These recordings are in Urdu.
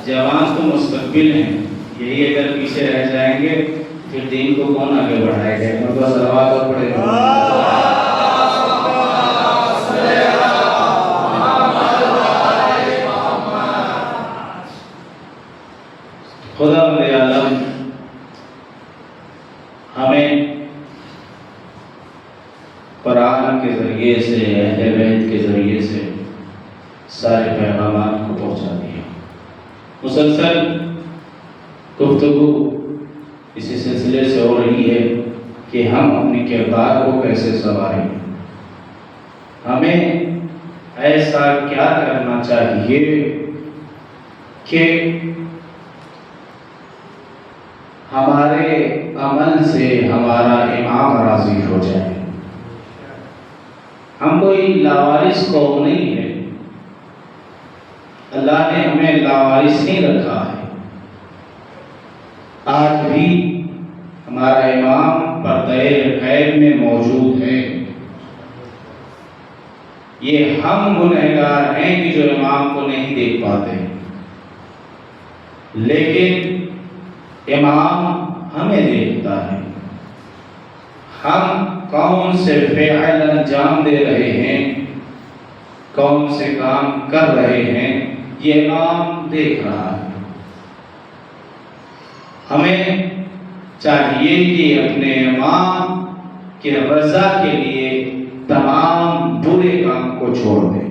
جوان تو مستقبل ہیں، یہی اگر پیچھے رہ جائیں گے پھر دین کو کون آگے بڑھائے گا؟ مرتبہ صلوات اور پڑھے گا۔ خدا بندے عالم ہمیں قرآن کے ذریعے سے، اہل بیت کے ذریعے سے سارے پیغامات کو پہنچا دیا۔ مسلسل گفتگو اسی سلسلے سے ہو رہی ہے کہ ہم اپنے کردار کو کیسے سنواریں، ہمیں ایسا کیا کرنا چاہیے کہ ہمارے عمل سے ہمارا امام راضی ہو جائے۔ ہم کوئی لاوارث قوم نہیں ہے، اللہ نے ہمیں لاوارث نہیں رکھا ہے۔ آج بھی ہمارا امام پردہ غیب میں موجود ہے۔ یہ ہم گنہگار ہیں کہ جو امام کو نہیں دیکھ پاتے، لیکن امام ہمیں دیکھتا ہے۔ ہم کون سے فعل انجام دے رہے ہیں، کون سے کام کر رہے ہیں، یہ امام دیکھ رہا ہے۔ ہمیں چاہیے کہ اپنے امام کی رضا کے لیے تمام برے کام کو چھوڑ دیں۔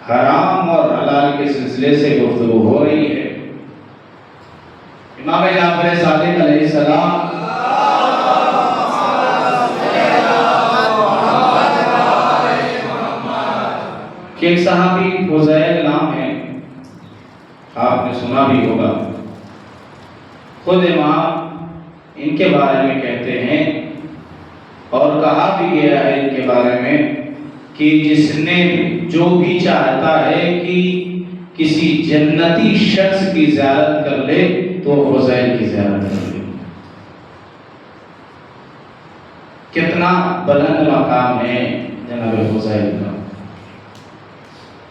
حرام اور حلال کے سلسلے سے گفتگو ہو رہی ہے۔ امام جعفر صادق علیہ السلام کہ ایک صحابی فضیل نام ہے، آپ نے سنا بھی ہوگا۔ خود امام ان کے بارے میں کہتے ہیں اور کہا بھی گیا ہے ان کے بارے میں کہ جس نے جو بھی چاہتا ہے کہ کسی جنتی شخص کی زیارت کر لے تو فضیل کی زیارت کر لے. کتنا بلند مقام ہے جناب فضیل کا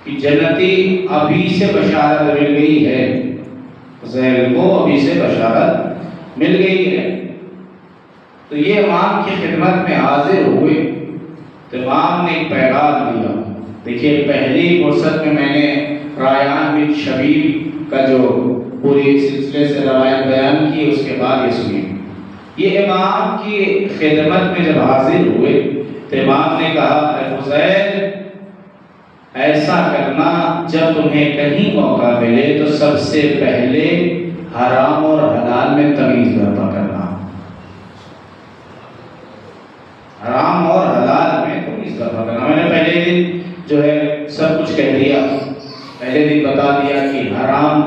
کہ جنتی ابھی سے بشارت مل گئی ہے، فضیل کو ابھی سے بشارت مل گئی ہے. تو یہ امام کی خدمت میں حاضر ہوئے تو امام نے ایک پیغام دیا. دیکھیے پہلی فرصت میں نے ریحان بن شبیب کا جو پوری سلسلے سے روایت بیان کی، اس کے بعد یہ سنی. یہ امام کی خدمت میں جب حاضر ہوئے تو امام نے کہا اے فضیل ایسا کرنا جب تمہیں کہیں موقع ملے تو سب سے پہلے حرام اور حلال میں تمیز برپا کرنا. حرام اور حلال میں تمیز برپا کرنا. میں نے پہلے دن جو ہے سب کچھ کہہ دیا، پہلے دن بتا دیا کہ حرام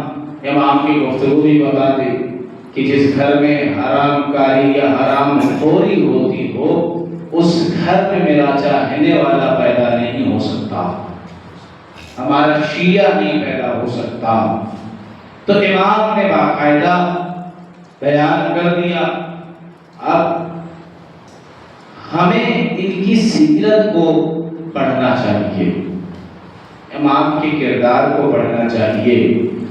امام کی گفتگو بھی بتا دی کہ جس گھر میں حرام کاری یا حرام خوری ہوتی ہو اس گھر میں میرا چاہنے والا پیدا نہیں ہو سکتا، ہمارا شیعہ نہیں پیدا ہو سکتا. تو امام نے باقاعدہ بیان کر دیا. اب ہمیں ان کی سیرت کو پڑھنا چاہیے، امام کے کردار کو پڑھنا چاہیے،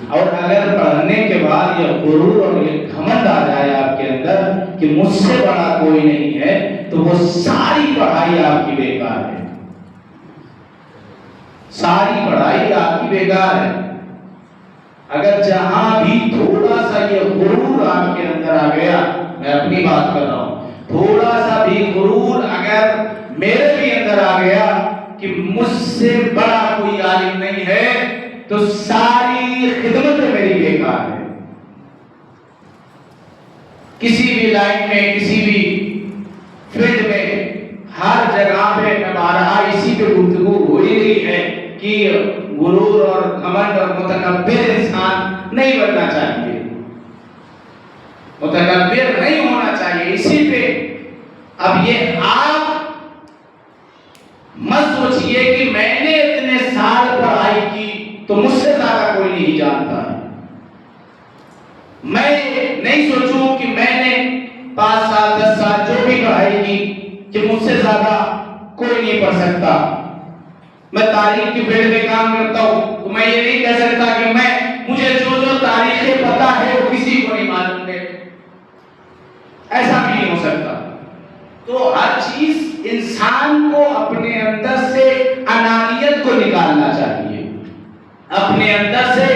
اور اگر پڑھنے کے بعد یہ غرور اور یہ گھمنڈ آ جائے آپ کے اندر کہ مجھ سے بڑا کوئی نہیں ہے تو وہ ساری پڑھائی آپ کی بیکار ہے، ساری پڑھائی آپ کی بیکار ہے. اگر جہاں بھی تھوڑا سا یہ غرور آپ کے اندر آ گیا، میں اپنی بات کر رہا ہوں، تھوڑا سا بھی غرور اگر میرے بھی اندر آ گیا کہ مجھ سے بڑا کوئی عالم نہیں ہے تو ساری خدمت میری بیکار ہے. کسی بھی لائن میں، کسی بھی فیلڈ میں، ہر جگہ پہ ہمارا اسی پہ گفتگو ہو ہی رہی ہے کہ غرور اور گھمنڈ اور متکبر انسان نہیں بننا چاہیے، متکبر نہیں ہونا چاہیے. اسی پہ اب یہ آپ مت سوچئے کہ میں نے اتنے سال پڑھائی کی تو مجھ سے زیادہ کوئی نہیں جانتا ہے. میں نہیں سوچوں کہ میں نے 5 سال 10 سال جو بھی پڑھائی کی کہ مجھ سے زیادہ کوئی نہیں پڑھ سکتا. میں تاریخ کی فیلڈ میں کام کرتا ہوں تو میں یہ نہیں کہہ سکتا کہ مجھے جو تاریخیں پتا ہے وہ کسی کو نہیں معلوم ہے، ایسا بھی نہیں ہو سکتا. تو ہر چیز انسان کو اپنے اندر سے انانیت کو نکالنا چاہیے، اپنے اندر سے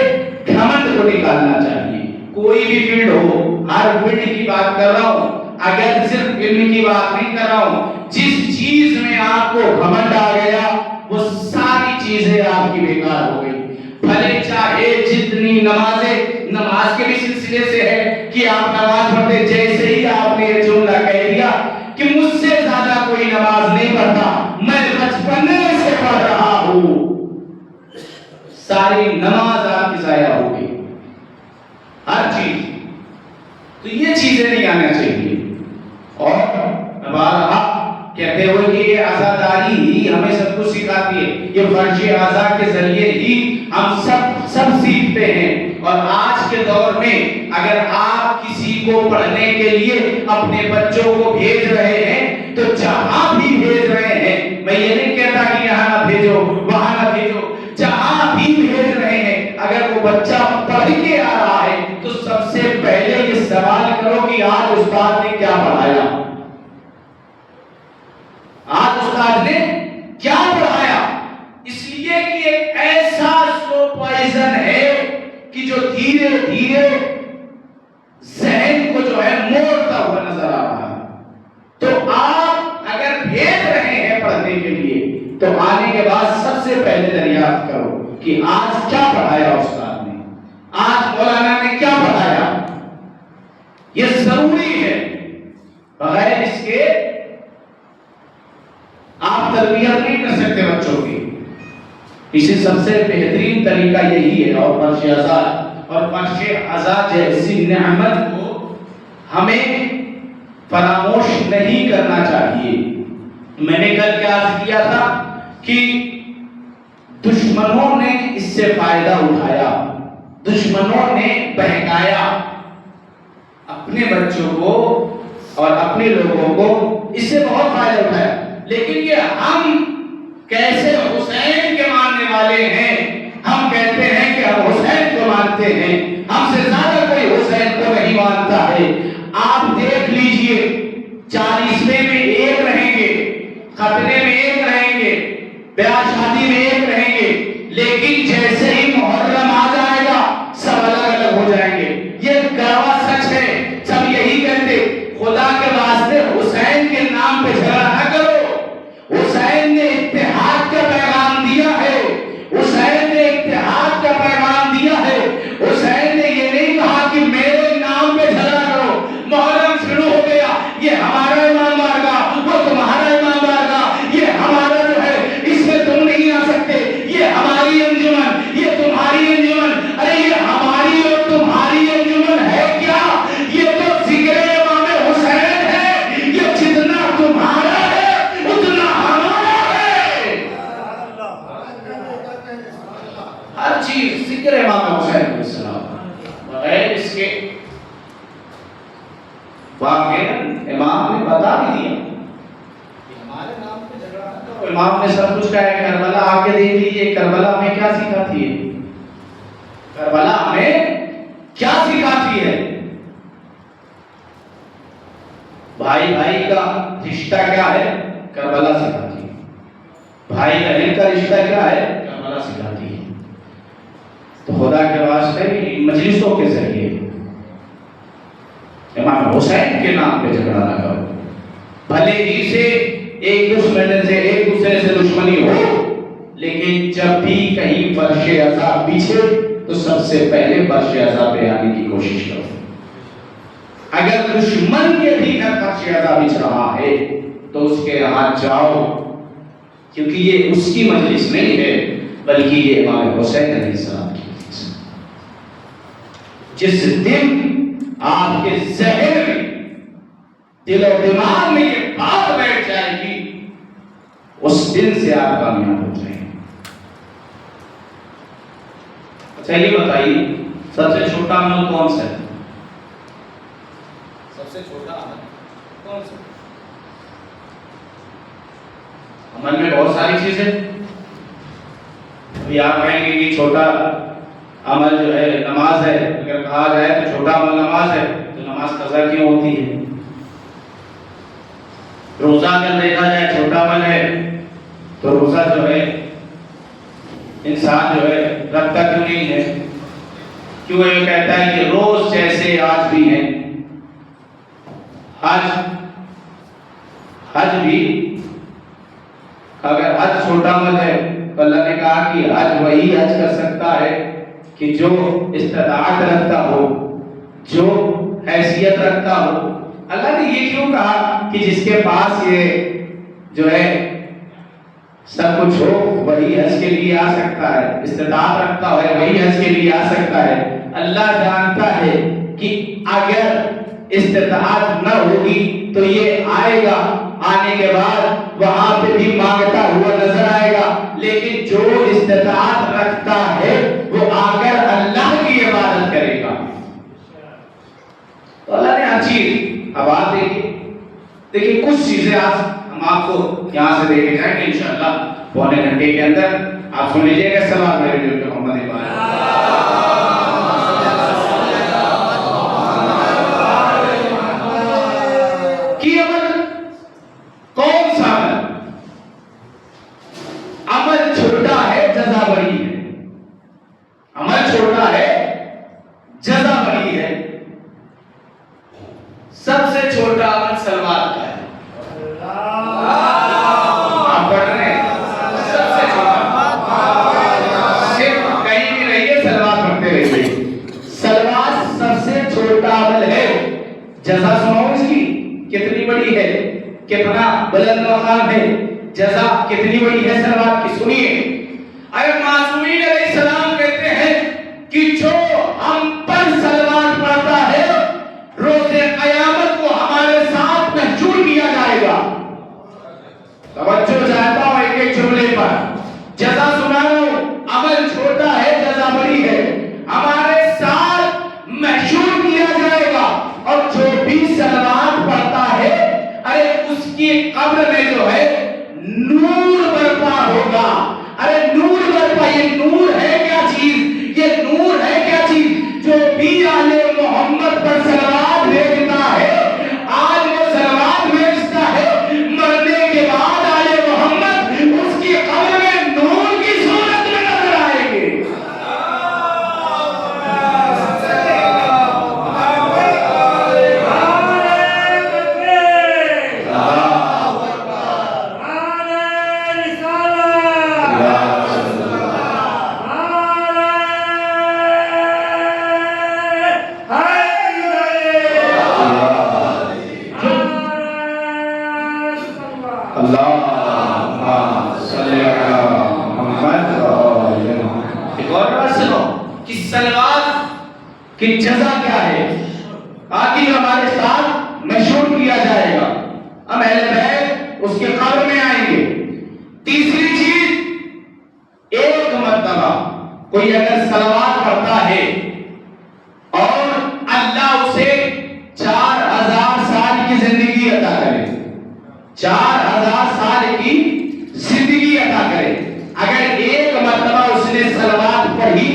گھمنڈ کو نکالنا چاہیے. کوئی بھی فیلڈ ہو، ہر فیلڈ کی بات کر رہا ہوں، اگر صرف علم کی بات نہیں کر رہا ہوں، جس چیز میں آپ کو گھمنڈ آ گیا وہ ساری چیزیں آپ کی بیکار ہو گئی. بھلے چاہے جتنی نماز کے بھی سلسلے سے ہے کہ آپ نماز پڑھتے، جیسے ہی آپ نے یہ جملہ کہہ دیا کہ مجھ سے زیادہ کوئی نماز نہیں پڑھتا، میں بچپنے سے پڑھ رہا ہوں، ساری نماز آپ کی ضائع ہو گئی، ہر چیز. تو یہ چیزیں نہیں آنا چاہیے. اور کہتے ہوئے کہ یہ عزاداری ہی ہمیں سب کچھ سکھاتی ہے، یہ فرش اعضاء کے ذریعے ہی ہم سب سیکھتے ہیں. اور آج کے دور میں اگر آپ کسی کو پڑھنے کے لیے اپنے بچوں کو بھیج رہے ہیں تو جہاں بھی بھیج رہے ہیں، میں یہ نہیں کہتا کہ یہاں نہ بھیجو وہاں نہ بھیجو، جہاں بھی بھیج رہے ہیں اگر وہ بچہ پڑھ کے آ رہا ہے تو سب سے پہلے یہ سوال کرو کہ آج استاد نے کیا پڑھایا، آج استاد نے کیا پڑھایا. اس لیے کہ ایک ایسا سلو پوائزن ہے کہ جو دھیرے دھیرے ذہن کو جو ہے موڑتا ہوا نظر آ رہا ہے. تو آپ اگر بھیج رہے ہیں پڑھنے کے لیے تو آنے کے بعد سب سے پہلے دریافت کرو کہ آج کیا پڑھایا استاد نے، آج مولانا نے کیا پڑھایا. یہ ضروری ہے، بغیر اس کے آپ تربیت نہیں کر سکتے بچوں کی. اسی سب سے بہترین طریقہ یہی ہے. اور فرش اعضاء جیسی نعمت کو ہمیں فراموش نہیں کرنا چاہیے. میں نے کل کیا عرض کیا تھا کہ دشمنوں نے اس سے فائدہ اٹھایا، دشمنوں نے بہکایا اپنے بچوں کو اور اپنے لوگوں کو، اس سے بہت فائدہ اٹھایا. لیکن یہ ہم کیسے حسین کے ماننے والے ہیں؟ ہم کہتے ہیں کہ ہم حسین کو مانتے ہیں، ہم سے زیادہ کوئی حسین کو نہیں مانتا ہے. آپ دیکھ لیجئے 40ویں میں ایک رہیں گے، ختنے میں ایک رہیں گے، بیاہ شادی میں ایک رہیں گے، لیکن جیسے ہی محرم آ جائے گا سب الگ الگ ہو جائیں گے. یہ کڑوا سچ ہے. سب یہی کہتے خدا کے واسطے حسین کے نام پہ جھگڑا نہ کرو. حسین نے اتحاد کا پیغام دیا ہے، حسین نے اتحاد کا پیغام دیا ہے. حسین نے یہ نہیں کہا کہ میرے نام پہ جھگڑا کرو. محرم شروع ہو گیا، یہ ہمارا امام بارگاہ، وہ تمہارا امام بارگاہ، یہ ہمارا جو ہے اس میں تم نہیں آ سکتے، یہ ہماری انجمن، یہ تمہاری انجمن. ارے یہ ہماری اور تمہاری انجمن ہے کیا؟ یہ تو ذکر امام حسین ہے. یہ جتنا تمہارا ہے اتنا ہمارا ہے. ہر چیز ذکر امام حسین علیہ السلام، بغیر اس کے واقعہ امام نے بتا بھی دیا کہ ہمارے نام پہ جھگڑا نہ کرو. امام نے سب کچھ کہا ہے. کربلا آ کے دیکھ لیجیے کربلا ہمیں کیا سکھاتی ہے، کربلا ہمیں کیا سکھاتی ہے. بھائی بھائی کا رشتہ کیا ہے، کربلا سکھاتی ہے. بھائی بہن کا رشتہ کیا ہے، کربلا سکھاتی ہے. تو خدا کے واسطے مجلسوں کے ذریعے امام حسین کے نام پہ جھگڑا نہ کرو. بھلے ہی سے ایک دوسرے سے دشمنی ہو، لیکن جب بھی کہیں فرش عذاب بچھے تو سب سے پہلے فرش عذاب پہ آنے کی کوشش کرو. اگر دشمن کے بھی گھر فرش عذاب بچھ رہا ہے تو اس کے یہاں جاؤ، کیونکہ یہ اس کی مجلس نہیں ہے بلکہ یہ امام حسین علیہ السلام کی مجلس ہے. جس دن آپ کے ذہن میں، دل و دماغ میں یہ بات بیٹھ جائے گی، اس دن سے آپ کامیاب ہو جائیں گے. اچھا یہ بتائیے سب سے چھوٹا عمل کون سا ہے؟ سب سے چھوٹا عمل کون سا؟ عمل میں بہت ساری چیزیں. ابھی آپ کہیں گے کہ چھوٹا عمل جو ہے نماز ہے. اگر کہا جائے تو چھوٹا عمل نماز ہے تو نماز قضا کیوں ہوتی ہے؟ روزہ اگر دیکھا جائے چھوٹا عمل ہے تو روزہ جو ہے انسان جو ہے رکھتا کیوں نہیں ہے؟ کیوں یہ کہتا ہے کہ روز جیسے آج بھی ہے. حج بھی اگر حج چھوٹا عمل ہے تو اللہ نے کہا کہ حج وہی حج کر سکتا ہے کہ جو استطاعت رکھتا ہو، جو حیثیت رکھتا ہو. اللہ نے یہ کیوں کہا کہ جس کے پاس یہ جو ہے سب کچھ ہو وہی حج کے لیے آ سکتا ہے، استطاعت رکھتا ہے وہی حج کے لیے آ سکتا ہے. اللہ جانتا ہے کہ اگر استطاعت نہ ہوگی تو یہ آئے گا، آنے کے بعد وہاں پہ بھی مانگتا ہوا نظر آئے گا. لیکن جو استطاعت رکھتا ہے وہ آ کر اللہ کی عبادت کرے گا. تو اللہ نے ہر چیز. اب آپ دیکھیے کچھ چیزیں آج ہم آپ کو یہاں سے دیکھے جائیں گے انشاءاللہ پونے گھنٹے کے اندر. آپ سن لیجیے گا. سلام علیکم محمد کی عمل کون سا عمل چھوٹا ہے جزا بڑی ہے. عمل چھوٹا ہے جزا بڑی ہے. سب سے چھوٹا عمل سلوات کا ہے. آپ پڑھ رہے ہیں سب سے چھوٹا. صرف کہیں بھی رہیے سلوات پڑھتے رہیے. سلوات سب سے چھوٹا عمل ہے. جزا سنو اس کی کتنی بڑی ہے، کتنا بلند مقام ہے. جزا کتنی بڑی ہے سلوات کی. سنیے اگر معصومین علیہ السلام کہتے ہیں کہ جو ہم پر سلوات پڑھتا ہے روز قیامت کو ہمارے ساتھ محشور کیا جائے گا. توجہ چاہتا ہوں ایک ایک جملے پر. قبر میں جو ہے نور برپا ہوگا. ارے نور برپا، یہ نور ہے کیا چیز؟ یہ نور ہے کیا چیز؟ جو بھی آل محمد پر صلوات بھیجتا ہے، آج وہ صلوات بھیجتا ہے، مرنے کے بعد آل محمد اس کی قبر میں نور کی صورت میں نظر آئیں گے. کہ جزا کیا ہے آگے ہمارے ساتھ مشہور کیا جائے گا. ہم اہل بیت اس کے قبر میں آئیں گے. تیسری چیز، ایک مرتبہ کوئی اگر صلوات پڑھتا ہے اور اللہ اسے 4000 سال کی زندگی عطا کرے، 4000 سال کی زندگی عطا کرے. اگر ایک مرتبہ اس نے صلوات پڑھی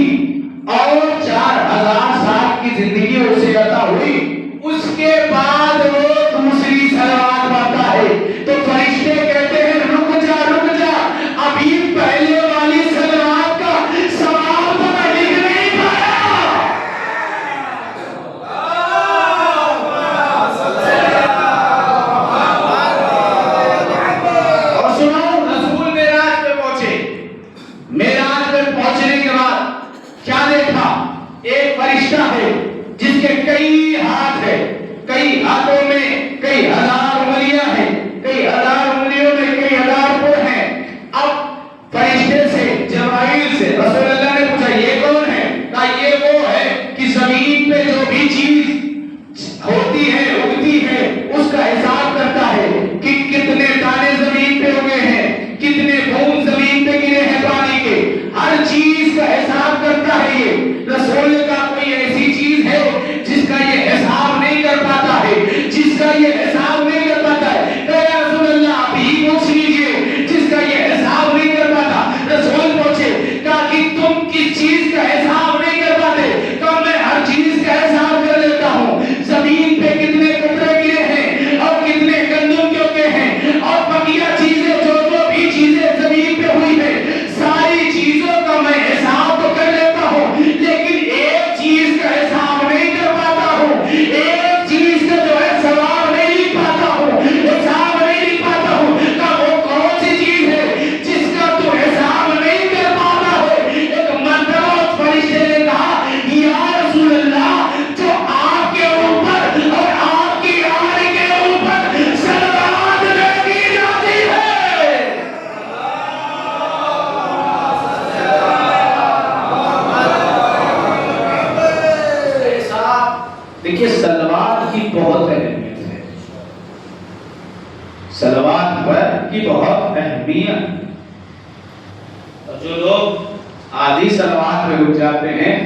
اور 4000 سال کی زندگی اسے عطا ہوئی، اس کے بعد وہ دوسری صلوات پڑھتا ہے تو فرشتے کہتے ہیں رک جا ابھی پہلے والی صلوات کا ثواب تو میں لکھ نہیں پایا. اور سنو، رسول معراج پہ پہنچے. معراج پہ پہنچنے کے بعد کیا دیکھا؟ ایک فرشتہ ہے جس کے کئی ہاتھ ہیں، کئی ہاتھوں میں کئی ہزار انگلیاں ہیں، کئی ہزار انگلیوں میں کئی ہزار پور ہیں. اب فرشتے سے، جبرائیل سے رسول اللہ نے پوچھا یہ کون ہے؟ کہا یہ وہ ہے کہ زمین پہ جو بھی چیز ہوتی ہے اگتی ہے اس کا حساب کرتا ہے کہ کتنے دانے زمین پہ اگے ہیں، کتنے بوند زمین پہ گرے ہیں پانی کے. ہر چیز کا حساب کرتا ہے. یہ رسول کا کوئی ایسی چیز ہے جس کا یہ حساب نہیں کر پاتا ہے، جس کا یہ حساب نہیں کر پاتا ہے. کہ یا رسول اللہ آپ ہی پوچھ لیجئے جس کا یہ حساب نہیں کر پاتا. رسول پوچھے کہا کہ تم کس چیز کا حساب نہیں کر پاتے؟ کہ میں ہر چیز کا حساب کر لیتا ہوں. زمین پہ کتنے کپڑے گرے ہیں اور کتنے گندم کے اگے ہیں اور بقیہ چیزیں جو بھی چیزیں زمین پہ ہوئی ہیں ساری چیزوں کا میں حساب تو کر لیتا ہوں، لیکن ایک چیز کا حساب نہیں کر پاتا ہوں. ایک چیز کا جو ہے ثواب نہیں لکھ پاتا ہوں، حساب نہیں لکھ پاتا ہوں. کہ وہ کون سی چیز ہے جس کا تو حساب نہیں کر پاتا ہے؟ ایک مرتبہ اس فرشتے نے کہا یا رسول اللہ، جو آپ کے اوپر اور آپ کی آل کے اوپر صلوات بھیجی جاتی ہے. دیکھیے صلوات کی بہت اہمیت ہے، صلوات پر کی بہت اہمیت. اور جو لوگ آدھی صلوات میں رک جاتے ہیں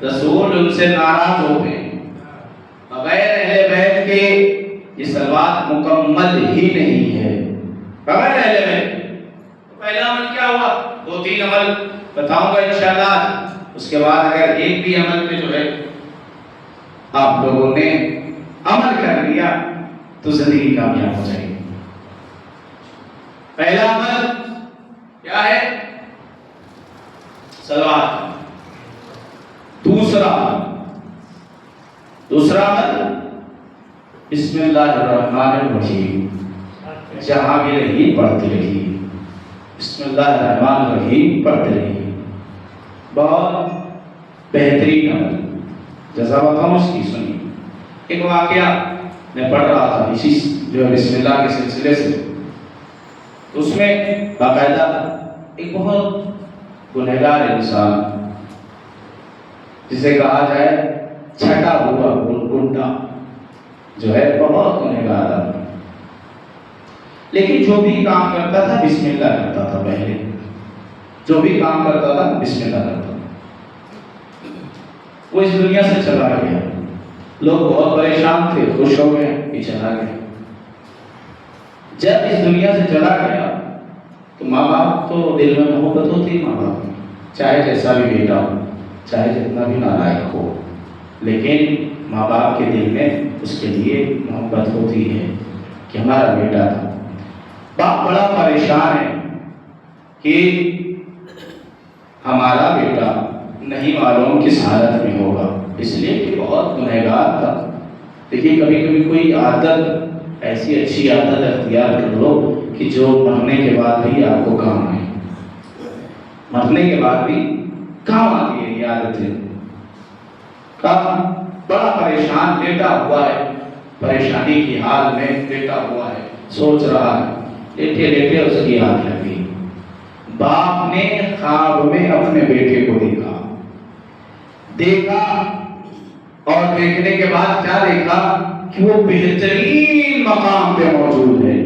رسول ان سے ناراض ہوتے ہیں. بغیر اہل بیت کے یہ صلوات مکمل ہی نہیں ہے. بغیر اہل بیت پہلا عمل کیا ہوا؟ 2-3 عمل بتاؤں گا انشاءاللہ. اس کے بعد اگر ایک بھی عمل میں جو ہے آپ لوگوں نے عمل کر لیا تو زندگی کامیاب ہو جائے گی. پہلا عمل کیا ہے؟ صلوات. دوسرا عمل بسم اللہ الرحمن الرحیم. جہاں بھی رہی پڑھتے رہیے بسم اللہ الرحمن الرحیم پڑھتے رہیے. بہت بہترین عمل. جزا بتاؤں اس کی سنیے. ایک واقعہ میں پڑھ رہا تھا اسی جو بسم اللہ کے سلسلے سے. اس میں باقاعدہ ایک بہت گنہگار انسان جسے کہا جائے چھٹا ہوا گنڈا جو ہے بہت گنہگار آدمی، لیکن جو بھی کام کرتا تھا بسم اللہ کرتا تھا. پہلے جو بھی کام کرتا تھا بسم اللہ کرتا تھا. وہ اس دنیا سے چلا گیا. لوگ بہت پریشان تھے، خوش ہو گئے کہ چلا گیا. جب اس دنیا سے چلا گیا تو ماں باپ تو دل میں محبت ہوتی ہے ماں باپ، چاہے جیسا بھی بیٹا ہو، چاہے جتنا بھی نالائق ہو، لیکن ماں باپ کے دل میں اس کے لیے محبت ہوتی ہے کہ ہمارا بیٹا تھا۔ باپ بڑا پریشان ہے کہ ہمارا بیٹا نہیں معلوم کس حالت میں ہوگا، اس لیے کہ بہت گنہگار تھا۔ دیکھیے کبھی کبھی کوئی عادت ایسی اچھی عادت اختیار کر لو کہ جو مرنے کے بعد بھی آپ کو کام آئے، مرنے کے بعد بھی کام آتی ہے یہ عادتیں۔ بڑا پریشان لیٹا ہوا ہے، پریشانی کی حال میں لیٹا ہوا ہے، سوچ رہا ہے، لیٹے لیٹے اس کی آنکھ لگی۔ باپ نے خواب میں اپنے بیٹے کو دیکھا اور دیکھنے کے بعد کیا دیکھا کہ وہ بہترین مقام پہ موجود ہے۔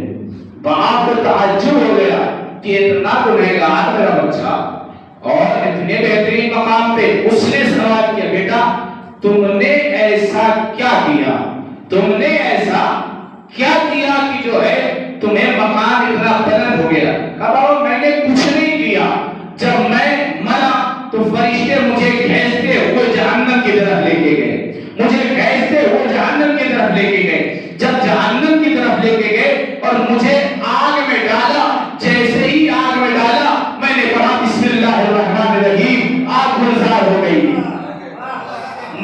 باپ کو تعجب ہو گیا کہ اتنا گنہگار میرا بچہ اور اتنے بہترین مقام پہ۔ اس نے سوال کیا، بیٹا تم نے ایسا کیا کیا، تم نے ایسا کیا کیا کہ جو ہے تمہیں مقام اتنا بلند ہو گیا؟ کہا بابا میں نے کچھ نہیں کیا، جب میں مرا تو فرشتے مجھے کھینچتے ہوئے جہنم کی طرف لے کے گئے، مجھے کھینچتے ہوئے جہنم کی طرف لے کے گئے۔ جب جہنم کی طرف لے کے گئے اور مجھے آگ میں ڈالا، جیسے ہی آگ میں ڈالا میں نے پڑھا بسم اللہ الرحمن الرحیم، آگ گلزار ہو گئی۔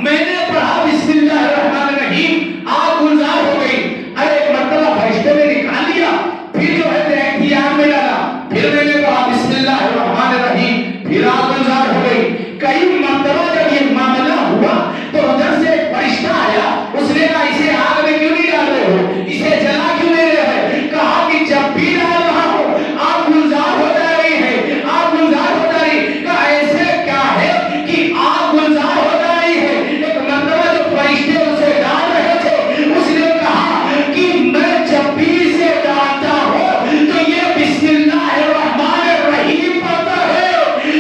میں نے پڑھا بسم اللہ الرحمن الرحیم، آگ گلزار ہو گئی۔ ارے ایک مرتبہ فرشتے نے نکال لیا، پھر جو ہے دیکھی آگ میں ڈالا، پھر میں نے پڑھا بسم اللہ الرحمن الرحیم، پھر آگ گلزار ہو گئی۔ کئی مرتبہ جب یہ معاملہ ہوا تو ادھر سے ایک فرشتہ آیا، اس نے کہا اسے آگ میں کیوں نہیں ڈال رہے ہو، اسے جلا کیوں نہیں رہے ہیں؟ کہا کہ جب بھی ڈال رہا ہو آگ گلزار ہو جا رہی ہے، آگ گلزار ہو جا رہی۔ کہا ایسے کیا ہے کہ آگ گلزار ہو جا رہی ہے؟ ایک مرتبہ جو فرشتے اسے ڈال رہے تھے اس نے کہا کہ میں جب بھی اسے ڈالتا ہوں تو یہ بسم اللہ الرحمن الرحیم پڑھتا ہے،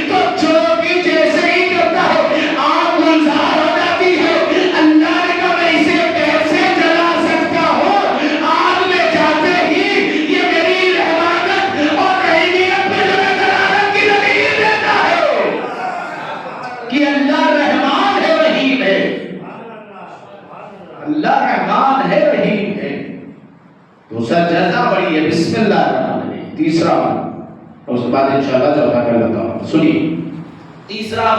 تو جو بھی جیسے ہی کرتا ہے آگ گلزار ہو جاتی ہے۔ اللہ نے کہا میں اسے کیسے جلا سکتا ہوں؟ آگ میں جاتے ہی یہ میری رحمت اور رحیمیت میں جو ہے دلالت کی دلیل دیتا ہے کہ اللہ رحمان ہے رحیم ہے، اللہ رحمان ہے رحیم ہے۔ دوسرا جزا بڑی ہے بسم اللہ الرحمن الرحیم، تیسرا اور اس کے بعد انشاءاللہ چوتھا کر لیتا ہوں۔ سنیے تیسرا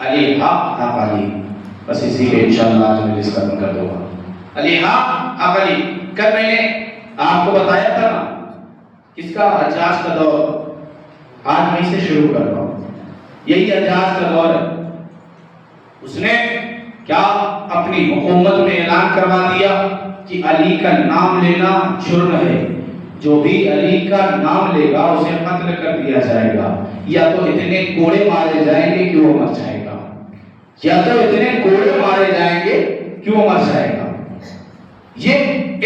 علی حق حق علی، بس اسی کے انشاءاللہ آج میں جس ختم کر دوں گا۔ علی حق حق علی، کل میں نے آپ کو بتایا تھا نا کس کا؟ حجاج کا دور۔ آج میں اسے شروع کر رہا ہوں، یہی حجاج کا دور ہے۔ اس نے کیا اپنی حکومت میں اعلان کروا دیا کہ علی کا نام لینا جرم ہے، جو بھی علی کا نام لے گا اسے قتل کر دیا جائے گا، یا تو اتنے کوڑے مارے جائیں گے کہ وہ مر جائے گا، یا تو اتنے کوڑے مارے جائیں گے کہ وہ مر جائے گا۔ یہ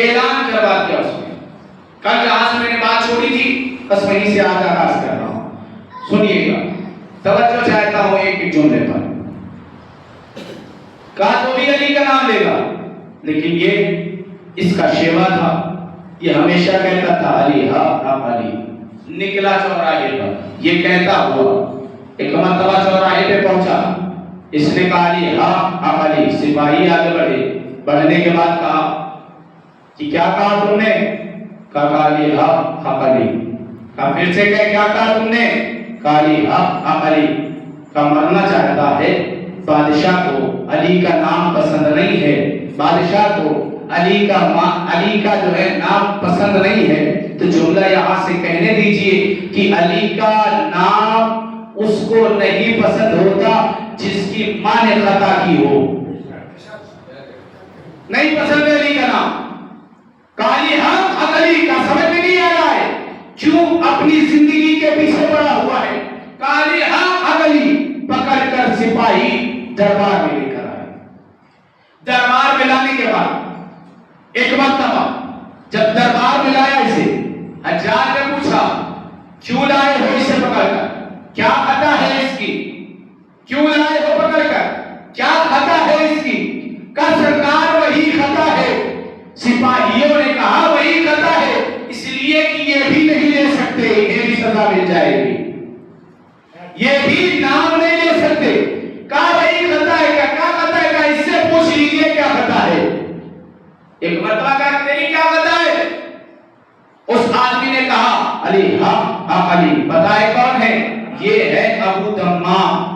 اعلان کروا دیا اس نے۔ کل جہاں سے میں نے بات چھوڑی تھی بس وہیں سے آج آغاز کر رہا ہوں، سنیے گا، توجہ چاہتا ہوں ایک جملے پر۔ کہا تو بھی علی کا نام لے گا، لیکن یہ اس کا شیوا تھا، یہ ہمیشہ کہتا تھا علی حق حق علی۔ نکلا چوراہے پر، یہ کہتا ہوا ایک مرتبہ چوراہے پہ پہنچا، اس نے کہا علی حق حق علی۔ سپاہی آگے بڑھے، بڑھنے کے بعد کہا کہ کیا کہا تم نے؟ کہا علی حق حق علی۔ کہا پھر سے کیا کہا تم نے؟ کہا علی حق حق علی۔ کہا مرنا چاہتا ہے، بادشاہ کو علی کا نام پسند نہیں ہے، بادشاہ کو علی کا جو ہے نام پسند نہیں ہے، تو جملہ یہاں سے کہنے دیجئے کہ علی کا نام اس کو نہیں پسند ہوتا جس کی ماں نے خطا کی ہو۔ نہیں پسند ہے علی کا نام۔ کالی حق حق علی کا سمجھ میں نہیں آ رہا ہے، کیوں اپنی زندگی کے پیچھے پڑا ہوا ہے۔ کالی حق حق علی پکڑ کر سپاہی دربار میں لے کر آئے۔ دربار میں لانے کے بعد ایک مرتبہ جب دربار میں لایا اسے، حجاج نے پوچھا کیوں لائے ہو اسے پکڑ کر، کیا خطا ہے اس کی، کیوں لائے ہو پکڑ کر، کیا خطا ہے اس کی؟ کہا سرکار وہی خطا ہے۔ سپاہیوں نے کہا وہی خطا ہے، اس سکتے، انہیں بھی سزا مل جائے گی، یہ بھی نام نہیں لے سکتے. کہا بھائی خطا ہے کیا خطا ہے؟ کہا اس سے پوچھ لیجئے کیا خطا ہے. ایک مرتبہ کہا تیری کیا خطا ہے؟ اس آدمی نے کہا علی، ہاں علی. بتائے کون ہے؟ یہ ہے ابو تمام.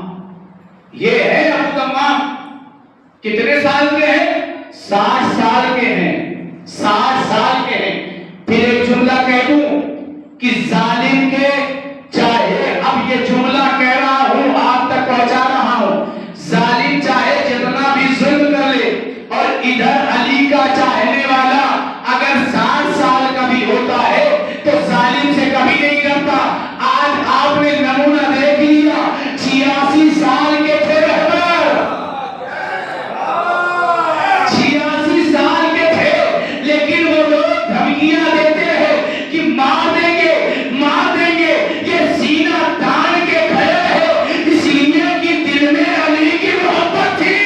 یہ ہے ابو تمام. کتنے سال کے ہیں؟ 60 سال کے ہیں. 60 سال کے ہیں. پھر ایک جملہ کہہ دوں کہ ظالم کے چاہے، اب یہ جملہ کہہ رہا ہوں آپ تک پہنچا رہا ہوں، ظالم چاہے جتنا بھی ظلم کر لے، اور ادھر علی کا چاہنے والا اگر 60 سال کا بھی ہوتا ہے تو ظالم سے کبھی نہیں ڈرتا. آج آپ نے نمونہ دیکھ لیا. 86 سال کے تھے رہبر، 86 سال کے تھے، لیکن وہ لوگ دھمکیاں دیتے ہیں کہ مار دیں گے مار دیں گے. یہ سینہ تان کے کھڑے ہیں اس لیے کہ دل میں علی کی محبت تھی.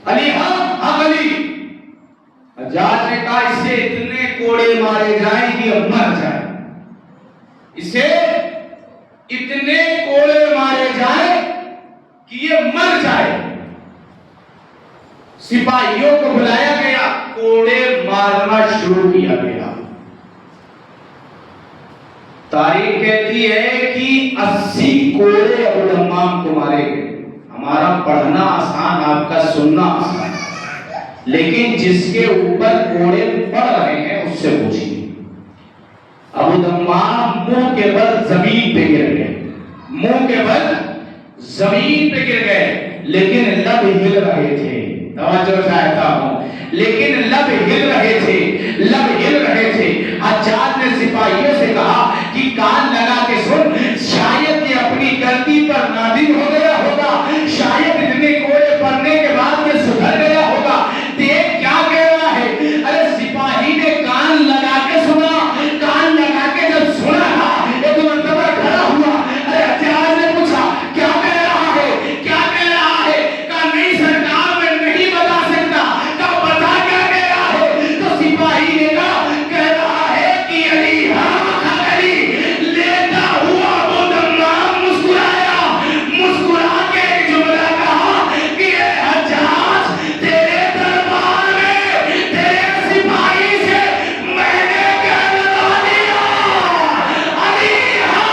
علی، ہاں علی. حجاج نے کہا اسے اتنے کوڑے مارے جائیں کہ اب مر جائے. اسے اتنے کوڑے مارے جائیں کہ یہ مر جائے. سپاہیوں کو بلایا گیا، کوڑے مارنا شروع کیا گیا. تاریخ کہتی ہے کہ 80 کوڑے ابو تمام کو مارے گئے. ہمارا پڑھنا آسان، آپ کا سننا آسان، لیکن جس کے اوپر کوڑے پڑ رہے ہیں اس سے پوچھیے. ابو تمام منہ کے بل زمین پہ گر گئے، منہ کے بل زمین پہ گر گئے، لیکن لب ہل رہے تھے. توجہ چاہتا ہوں، لیکن لب ہل رہے تھے، لب ہل رہے تھے. حجاج نے سپاہیوں سے کہا کہ کان لگا کے سن، شاید یہ اپنی غلطی پر نادم ہو گیا ہوگا، شاید اتنے کوڑے پڑنے کے بعد یہ سدھر گیا ہوگا. دیکھ کیا کہہ رہا ہے. ارے سپاہی نے کان لگا کے سنا، کان لگا کے جب سنا تھا ایک مرتبہ کھڑا ہوا. ارے حجاج نے پوچھا کیا کہہ رہا ہے، کیا کہہ رہا ہے؟ کہا نہیں سرکار میں نہیں بتا سکتا. کہا بتا کیا کہہ رہا ہے؟ تو سپاہی نے کہا کہہ رہا ہے کہ علی، ہاں علی. لیتا ہوا ابو تمام مسکرایا، مسکرا کے ایک جملہ کہا کہ اے حجاج، تیرے دربار میں تیرے سپاہی سے میں نے کیا لگا دیا. علی ہاں.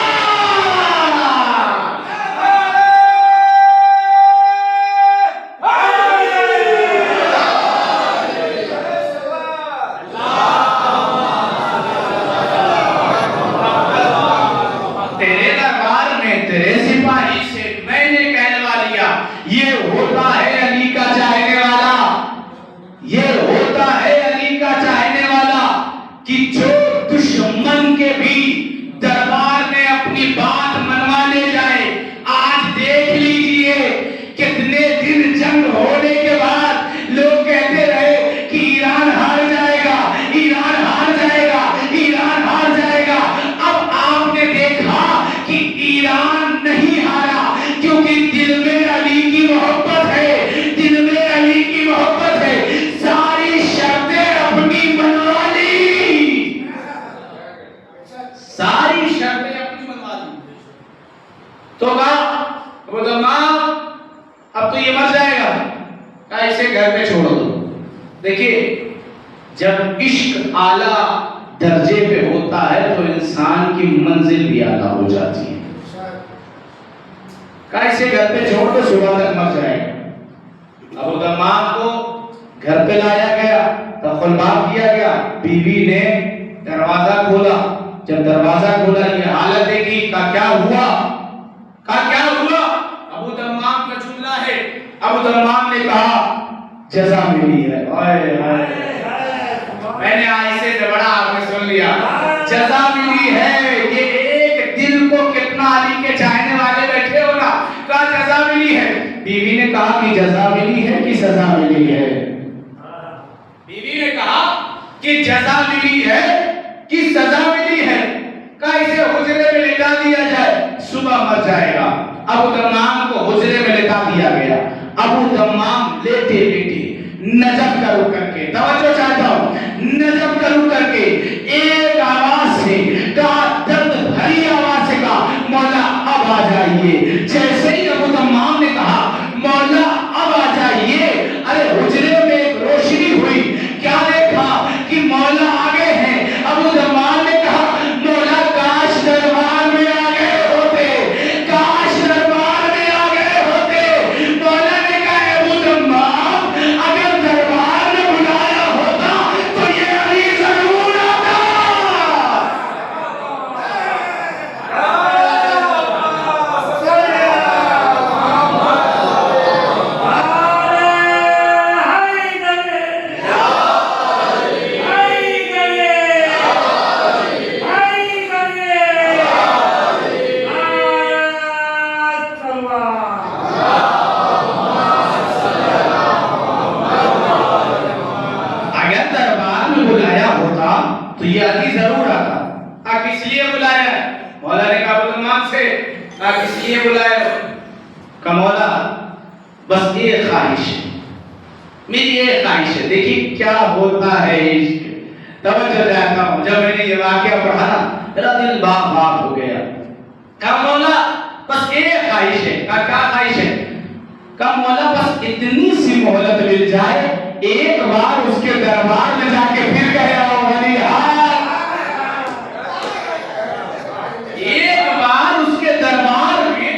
تیرے دربار میں تیرے سپاہی سے میں نے کہلوا لیا. یہ ہوتا ہے علی کا چاہنے والا، یہ ہوتا ہے علی کا چاہنے والا کہ جو دشمن کے بھی دربار میں اپنی بات منوا لے جائے. آج دیکھ لیجئے کتنے دن جنگ ہونے کے بعد لوگ کہتے رہے کہ ایران ہار جائے گا، ایران ہار جائے گا، ایران ہار جائے گا. اب آپ نے دیکھا کہ ایران نہیں ہارا، کیونکہ دل میں علی کی محبت ہے، دل میں علی کی محبت ہے. ساری شرطیں اپنی منوا لی، ساری شرطیں اپنی منوا لی. تو کہا ابو تمام اب تو یہ مر جائے گا. کہا اسے گھر پہ چھوڑ دو. دیکھیے جب عشق اعلیٰ درجے پہ ہوتا ہے تو انسان کی منزل بھی اعلیٰ ہو جاتی ہے. کہا اسے گھر پہ چھوڑ دو، صبح تک مر جائے گا. ابو تمام کو گھر پہ لایا گیا، تخلباب کیا گیا. بیوی نے دروازہ کھولا. جب دروازہ کھولا یہ حالت دیکھی. کہا کیا ہوا؟ کہا کیا ہوا؟ ابو تمام کا جملہ ہے. ابو تمام نے کہا جزا ملی ہے. میں نے ایسے سے بڑا آپ نے سن لیا. جزا ملی ہے. یہ ایک دل کو کتنا علی کے چاہنے والے بیٹھے ہو نا. کہا جزا ملی ہے. بیوی نے کہا کہ جزا ملی ہے کہ سزا ملی ہے؟ بیوی نے کہا کہ جزا ملی ہے کہ سزا ملی ہے؟ کہا اسے حجرے میں لٹا دیا جائے، صبح مر جائے گا۔ ابو دمام کو حجرے میں لٹا دیا گیا۔ ابو دمام لیٹے لیٹے نجم کرو کر کے، توجہ چاہتا ہوں، نجم کرو کر کے ایک آواز سے کہا، درد بھری آواز سے کہا، مولا اب آ جائیے۔ جیسے ہی ابو دمام نے کہا مولا اب آ جائیے، ارے حجرے میں ایک روشنی ہوئی، کیا دیکھا کہ مولا آگے ہیں۔ ابو دمام نے کہا مولا کاش دربار میں آ گئے ہوتے، کاش دربار میں آ گئے ہوتے۔ مولا نے کہا ابو دمام اگر دربار میں بلایا ہوتا تو یہ علی ضرور آتا۔ اگر دربار میں بلایا ہوتا تو یہ علی ضرور آتا۔ کس لیے بلایا؟ مولا نے کہا ابو دمام سے، کس لیے بلایا؟ کہ مولا بس ایک خواہش ہے، میری ایک خواہش ہے۔ دیکھیے کیا ہوتا ہے عشق۔ توجہ دیتا ہوں، جب میں نے یہ واقعہ پڑھا نا میرا دل باغ باغ ہو گیا۔ کہا مولا بس ایک خواہش ہے۔ کہا کیا خواہش ہے؟ کہا مولا بس اتنی سی مہلت مل جائے، ایک بار اس کے دربار میں جا کے پھر گیا ہوں ولی ایک بار اس کے دربار میں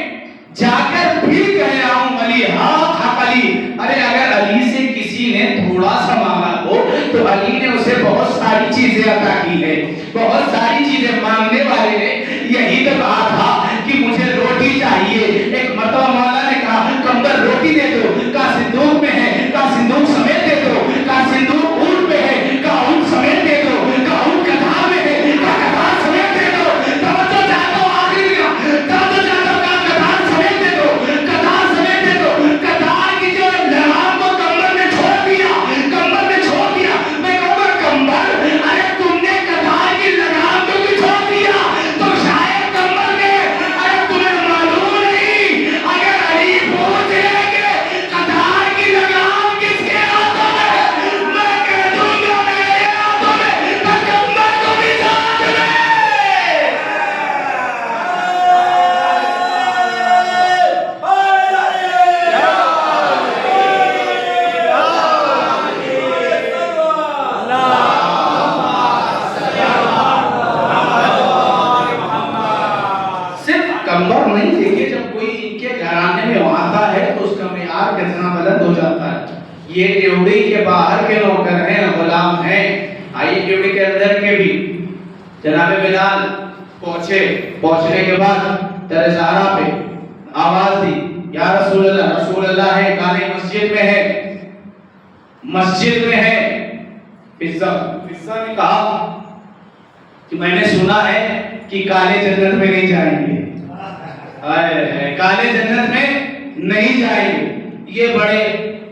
جا کر پھر گیا ہوں ولی حق علی۔ ارے اگر علی سے کسی نے تھوڑا سا مانگا ہو تو علی نے اسے بہت ساری چیزیں عطا کی ہے، بہت ساری چیزیں۔ مانگنے والے نے یہی تو کہا تھا کہ مجھے روٹی چاہیے۔ ایک مرتبہ مولا نے کہا کمبر روٹی دے دو، کہا صندوق میں ہے، کہا صندوق سمیت دے دو، کہا صندوق اونٹ پہ ہے، کہا اونٹ سمیت دے دو، کہا اونٹ کتھار میں ہے، کہا کتھار سمیت دے دو۔ توجہ چاہتا ہوں آخری کا، توجہ چاہتا ہوں، کہا کتھار سمیت دے دو، کتھار سمیت دے دو۔ کتھار کی جو لگام کو کمبر نے چھوڑ دیا، کمبر نے چھوڑ دیا۔ میں کہوں گا کمبر ارے تم نے کتھار کی لگام کو کیوں چھوڑ دیا؟ تو شاید کمبر نے ارے تمہیں معلوم نہیں، اگر علی پوچھ لے کہ کتھار کی لگام کس کے ہاتھوں میں ہے، میں کہہ دوں گا میرے ہاتھوں میں، تو کمبر کو بھی ساتھ میں۔ صرف کمبر نہیں، دیکھیے جب کوئی ان کے گھرانے میں آتا ہے تو اس کا معیار کتنا بلند ہو جاتا ہے۔ یہ ڈیوڑی کے باہر کے نوکر ہیں، غلام ہیں، آئیے ڈیوڑی کے اندر کے بھی۔ جناب بلال پہنچے، پہنچنے کے بعد در زہرا پہ آواز دی، یا رسول اللہ، رسول اللہ ہے، کانے مسجد میں ہے، مسجد میں ہے۔ فضہ نے کہا کہ میں نے سنا ہے کہ کالے جنت میں نہیں جائیں گے، کالے جنت میں نہیں جائیں گے۔ یہ بڑے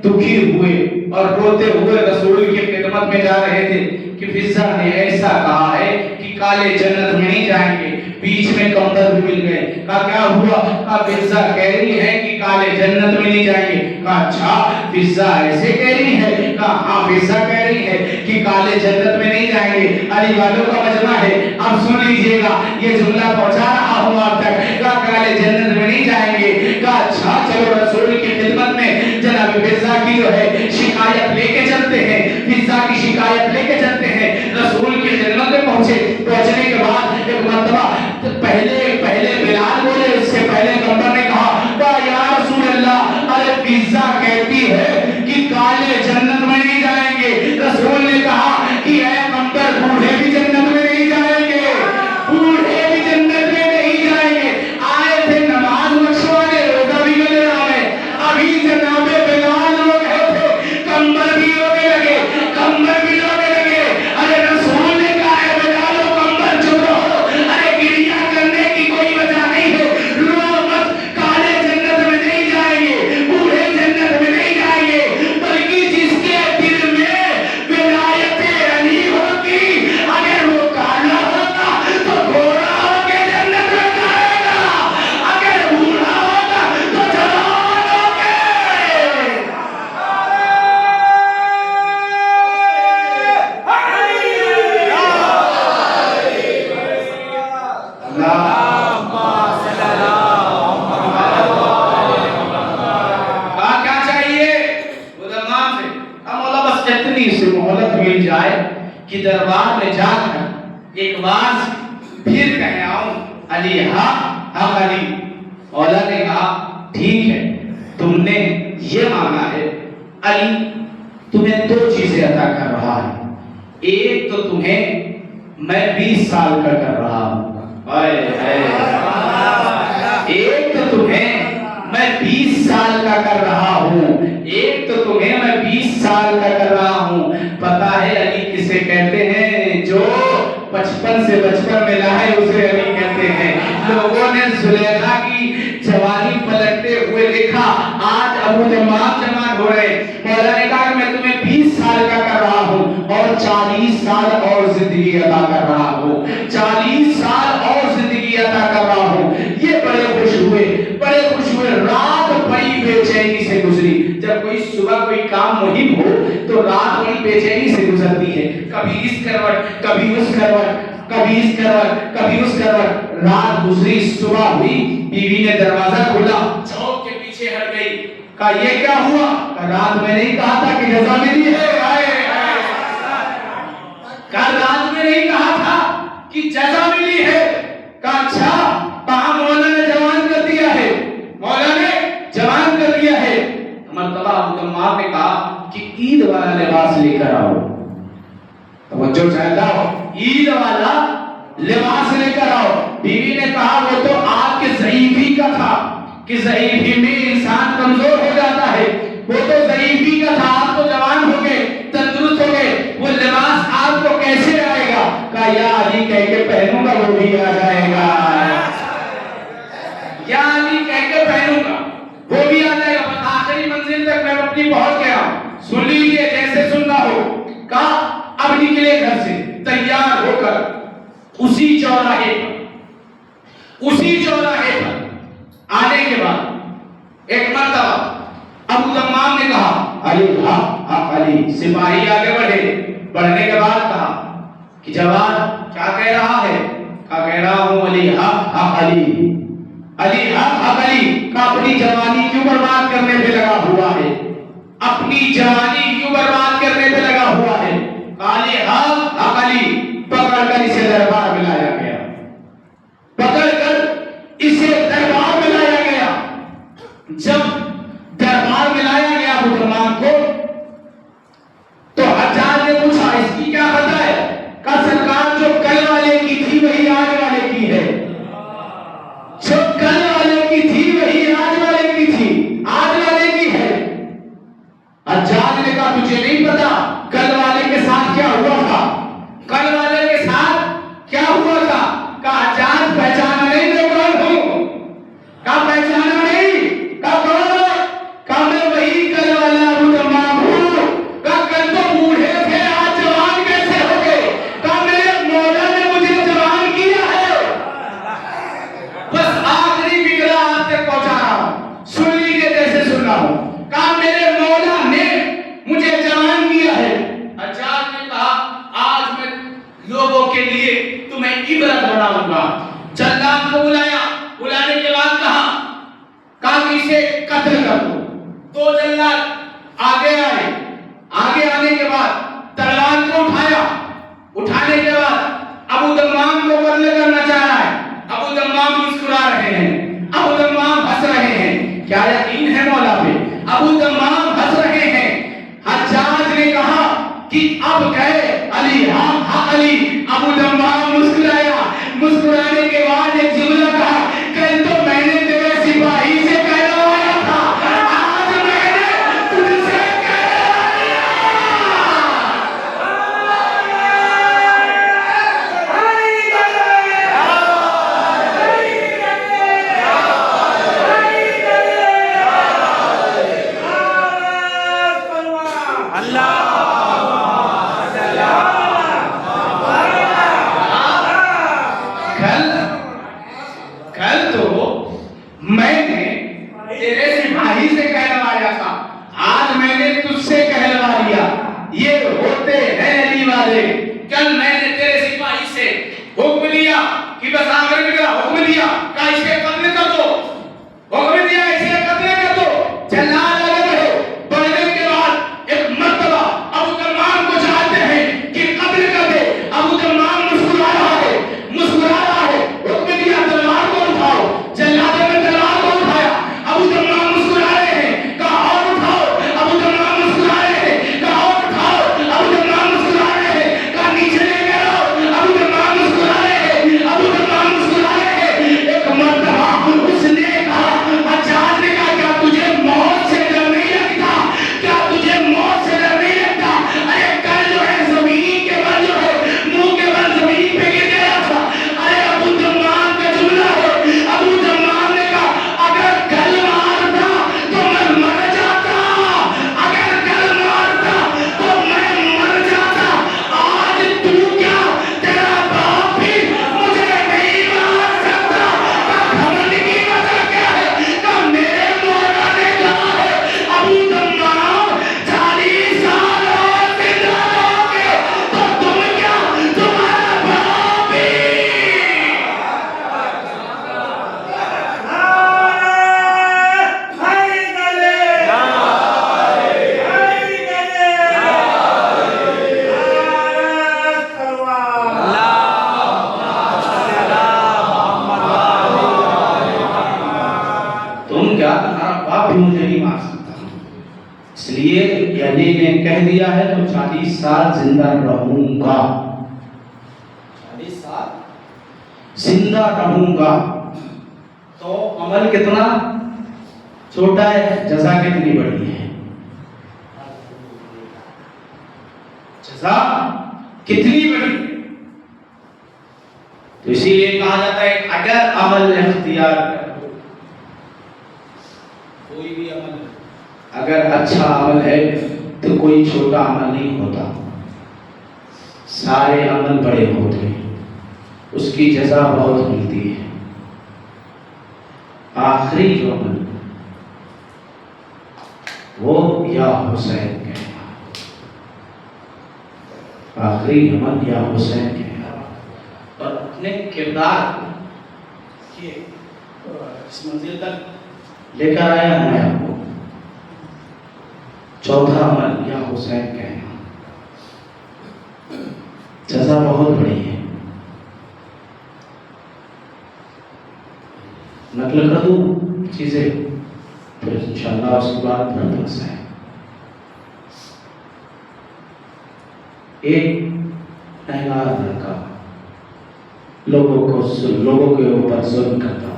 دکھی ہوئے اور روتے ہوئے رسول کی خدمت میں جا رہے تھے کہ فضہ نے ایسا کہا ہے کہ کالے جنت میں نہیں جائیں گے۔ بیچ میں کمبر بھی مل گئے، کہا کیا ہوا؟ کہا فضہ کہہ رہی ہے کہ کالے جنت میں نہیں جائیں گے۔ کہا اچھا فضہ ایسے کہہ رہی ہے؟ کہا ہاں فضہ کہہ رہی ہے کہ کالے جنت میں نہیں جائیں گے، علی والوں کا مجمع ہے۔ اب سن لیجئے گا، یہ جملہ پہنچا رہا ہوں آپ تک۔ کہا کالے جنت میں نہیں جائیں گے۔ کہا اچھا چلو رسول کی خدمت میں جناب فضہ کی جو ہے شکایت لے کے چلتے ہیں، فضہ کی شکایت لے کے چلتے ہیں۔ رسول کی خدمت میں پہنچے، پہنچنے کے بعد ایک مرتبہ پہلے بلال بولے، اس سے پہلے کمبر نے کہا یا رسول اللہ، ارے فضہ کہتی ہے کہ کالے جنت میں نہیں جائیں گے۔ رسول نے کہا کہ اے کمبر، بوڑھے بھی جنت میں نہیں جائیں گے، بوڑھے بھی جنت میں نہیں جائیں گے۔ آئے تھے نماز بخشوانے، روزہ بھی لے آئے، ابھی جناب بلال رو رہے تھے، کمبر بھی رونے لگے، کمبر بھی رونے لگے۔ ارے رسول نے کہا سے مہلت مل جائے کہ دربار میں جا کر ایک بار پھر کہہ آؤں علی حق علی. مولا نے کہا ٹھیک ہے تم نے یہ مانگا ہے، علی تمہیں 2 چیزیں عطا کر رہا ہے. ایک تو تمہیں میں 20 سال کا کر رہا ہوں، ایک تو تمہیں میں 20 سال کا کر رہا ہوں، ایک تو تمہیں میں 20 سال کا کر رہا ہوں. پتا ہے علی کسے کہتے ہیں؟ جو 55 سے بچپن میں لاہے اسے علی کہتے ہیں. لوگوں نے زلیخا کی جوانی پلٹتے ہوئے دیکھا، آج ابو جمال جوان ہو رہے. مولا نے کہا کہ میں تمہیں 20 سال کا کر رہا ہوں اور 40 سال اور زندگی عطا کر رہا ہوں، 40 سال اور زندگی عطا کر رہا ہوں. یہ بڑے خوش ہوئے، بڑے خوش ہوئے. رات بڑی بے چینی سے گزری. جب کوئی صبح کوئی کام مہم ہو تو رات بڑی بے چینی سے گزرتی ہے، کبھی اس کروٹ کبھی اس کروٹ، کبھی اس کروٹ کبھی اس کروٹ. رات گزری، صبح ہوئی، بیوی نے دروازہ کھولا، چوک کے پیچھے ہٹ گئی. کہا یہ کیا ہوا؟ کہا رات میں نہیں کہا تھا کہ جزا ملی ہے؟ کہا رات میں نہیں کہا تھا کہ جزا ملی ہے؟ کہا اچھا، کہا مولا نے جوان کر دیا ہے، مولا نے جوان کر دیا ہے. مرتبہ عمار نے کہا کہ عید والا لباس لے کر آؤ. توجہ چاہتا ہو، عید والا لباس لے کر آؤ. بیوی نے کہا وہ تو آپ کے ضعیفی کا تھا کہ ضعیفی میں انسان کمزور ہو جاتا ہے، وہ تو ضعیفی کا تھا، آپ تو جوان ہو گئے، تندرست ہو گئے، وہ لباس آپ کو کیسے آئے گا؟ کہا یا علی کہہ کے پہنوں گا وہ بھی آ جائے گا، یا علی کہہ کے پہنوں گا وہ بھی آ جائے گا. بس آخری منزل تک میں اپنی پہنچ گیا. سن لیجیے جیسے سننا ہو. کہا اب نکلے گھر سے تیار ہو کر اسی چوراہے پر آنے کے بعد ایک مرتبہ ابو تمام نے کہا علی حق علی. سپاہی آگے بڑھنے کے بعد کہا کہ جوان کیا کہہ رہا ہے؟ کہہ رہا ہوں علی حق علی، علی حق علی. کا اپنی جوانی کیوں برباد کرنے پہ لگا ہوا ہے؟ اپنی جوانی کیوں برباد کرنے پہ لگا ہوا ہے؟ علی حق علی. پکڑ کر اسے دربار میں لایا گیا، پکڑ کر اسے دربار میں لایا گیا. جب دربار میں لایا گیا ابو تمام کو تو حجاج نے پوچھا اس کی کیا وجہ ہے؟ کہا سرکار جو کل والے کی تھی وہی آج والے کی ہے، جو کل والے کی تھی وہی آج والے کی تھی، آج والے کی ہے. حجاج نے کہا تجھے نہیں پتا کل والے کے ساتھ کیا ہوا تھا؟ کل والے کے ساتھ کیا ہوا تھا؟ کہا حجاج پہچانا نہیں میں کون ہوں؟ کہا پہچانا نہیں؟ کہا کون ہو؟ کہا میں وہی کل والا ابو تمام ہوں. کہا کل تو بوڑھے تھے آج جوان کیسے ہو گئے؟ کہا میرے مولا نے مجھے جوان کیا ہے. بس آخری فکرہ آپ تک پہنچا رہا ہوں، سن لیجیے جیسے سن رہا ہوں. کہا میرے مولا نے مجھے جوان کیا ہے. حجاج نے کہا آج میں لوگوں کے لیے تمہیں عبرت بناؤں گا. جلاد کو بلایا، بلانے کے بعد کہا کہ اسے قتل کر دو. 2 جلاد آگے آئے، آگے آنے کے بعد تلوار کو اٹھایا. اٹھانے کے بعد ابو تمام کو قتل کرنا چاہ رہا ہے. ابو تمام مسکرا رہے ہیں، ابو تمام ہنس رہے ہیں. کیا یقین ہے مولا پہ؟ ابو تمام ہنس رہے ہیں. حجاج نے کہا کہ اب کہے علی حق علی. ابو تمام مسکرایا، مسکرانے کے بعد ایک جملہ کہا کل تو میں نے تیرے سپاہی سے کہلوایا تھا، آج میں نے تجھ سے کہلوایا. کل تو میں نے تیرے سپاہی سے کہلوایا تھا، آج میں نے تجھ سے کہلوا لیا. یہ ہوتے ہیں علی والے. کل میں نے تیرے سپاہی سے حکم لیا کہ بس آخر میں حکم دیا کہ اسے قتل کر دو، حکم دیا اسے قتل کر دو. جلال آگے بڑھے. بڑھنے کے بعد ایک مرتبہ ابو تمام کو 40 سال زندہ رہوں گا، 40 سال زندہ رہوں گا، تو عمل کتنا چھوٹا ہے، جزا کتنی بڑی ہے، جزا کتنی بڑی ہے۔ تو اسی لیے کہا جاتا ہے اگر عمل اختیار کرو، کوئی بھی عمل اگر اچھا عمل ہے تو کوئی چھوٹا عمل نہیں ہوتا، سارے عمل بڑے ہوتے ہیں، اس کی جزا بہت ملتی ہے۔ آخری جو عمل وہ یا حسین کہنا، آخری عمل یا حسین کہنا، اور اپنے کردار کو اس منزل تک لے کر آیا میں آپ کو۔ چوتھا عمل یا حسین کہنا، جزا بہت بڑی ہے۔ نقل کر دوں چیزیں پھر انشاءاللہ اس کے بعد برعکس ہے۔ ایک نہنگار لڑکا لوگوں کے اوپر ظلم کرتا،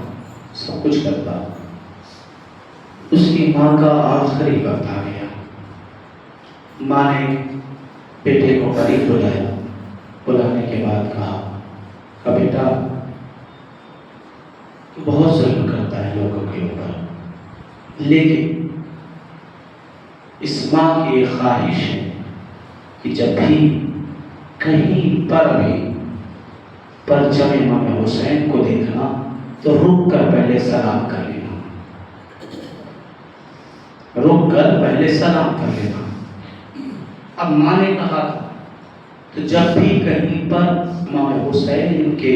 سب کچھ کرتا، اس کی ماں کا آخری وقت آ گیا، ماں نے بیٹے کو قریب بلایا، بلانے کے بعد کہا کہ بیٹا تو بہت ظلم کرتا ہے لوگوں کے اوپر، لیکن اس ماں کی ایک خواہش ہے کہ جب بھی کہیں پر بھی پرچم امام حسین کو دیکھنا تو رک کر پہلے سلام کر لینا، رک کر پہلے سلام کر لینا۔ اب ماں نے کہا تو جب بھی کہیں پر امام حسین کے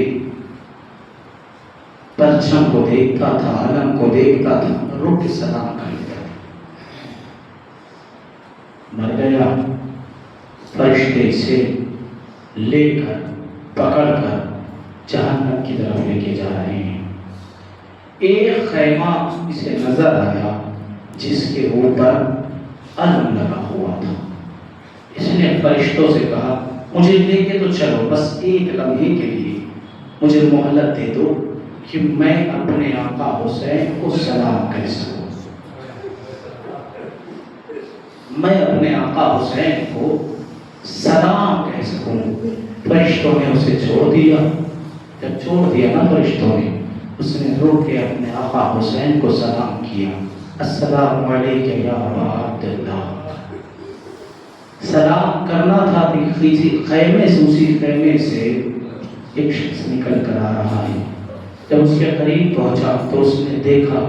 پرچم کو دیکھتا تھا، علم کو دیکھتا تھا، رک کے سلام کر لیتا تھا۔ مر گیا، فرشتے سے لے کر پکڑ کر جہنم کی طرف لے کے جا رہے ہیں۔ ایک خیمہ اسے نظر آیا جس کے اوپر علم لگا ہوا تھا، اس نے فرشتوں سے کہا مجھے لے کے تو چلو، بس ایک لمحے کے لیے مجھے مہلت دے دو کہ میں اپنے آقا حسین کو سلام کہہ سکوں، میں اپنے آقا حسین کو سلام کہہ سکوں۔ فرشتوں نے اسے چھوڑ دیا، جب چھوڑ دیا نا فرشتوں نے، اس نے رو کے اپنے آقا حسین کو سلام کیا، السلام علیکہ یا ابا عبداللہ۔ سلام کرنا تھا، خیمے سے، اسی خیمے سے ایک شخص نکل کر آ رہا ہے۔ جب اس کے قریب پہنچا تو اس نے دیکھا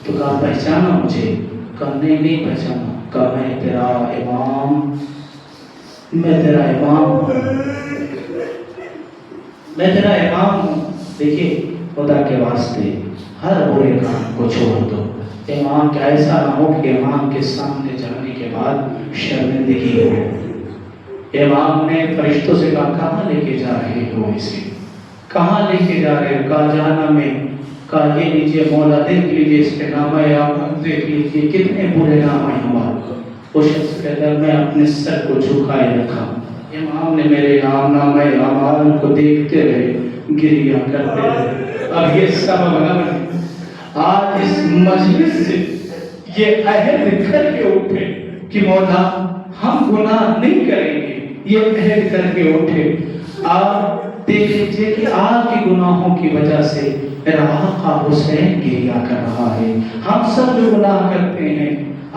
تو کہا پہچانا مجھے؟ کہا نہیں پہچانا۔ کہا میں تیرا امام، میں تیرا امام ہوں، میں تیرا امام ہوں۔ دیکھیے خدا کے واسطے ہر برے کام کو چھوڑ دو، امام کا ایسا نہ ہو کہ امام کے سامنے جانے کے بعد شرمندگی ہو۔ امام نے فرشتوں سے کہا کہاں لے کے جا رہے ہو اسے؟ کہاں لے کے جا رہے ہو؟ کہا جہنم میں۔ کہا یہ لیجیے مولا، دیکھ لیجیے اس کے نام ہے، آپ دیکھ لیجیے کتنے برے نام ہیں ہمارے۔ وہ شخص کہتا ہے میں اپنے سر کو جھکائے رکھا، امام نے میرے نام اعمال کو دیکھتے رہے، گریہ کرتے رہے۔ اب یہ سبب نہ بنے، آج اس مجلس سے یہ عہد کر کے اٹھے کہ مولا ہم گناہ نہیں کریں گے، یہ عہد کر کے اٹھے۔ آپ دیکھ لیجیے کہ آپ کی گناہوں کی وجہ سے میرا آقا حسین گریہ کر رہا ہے۔ ہم سب جو گناہ کرتے ہیں،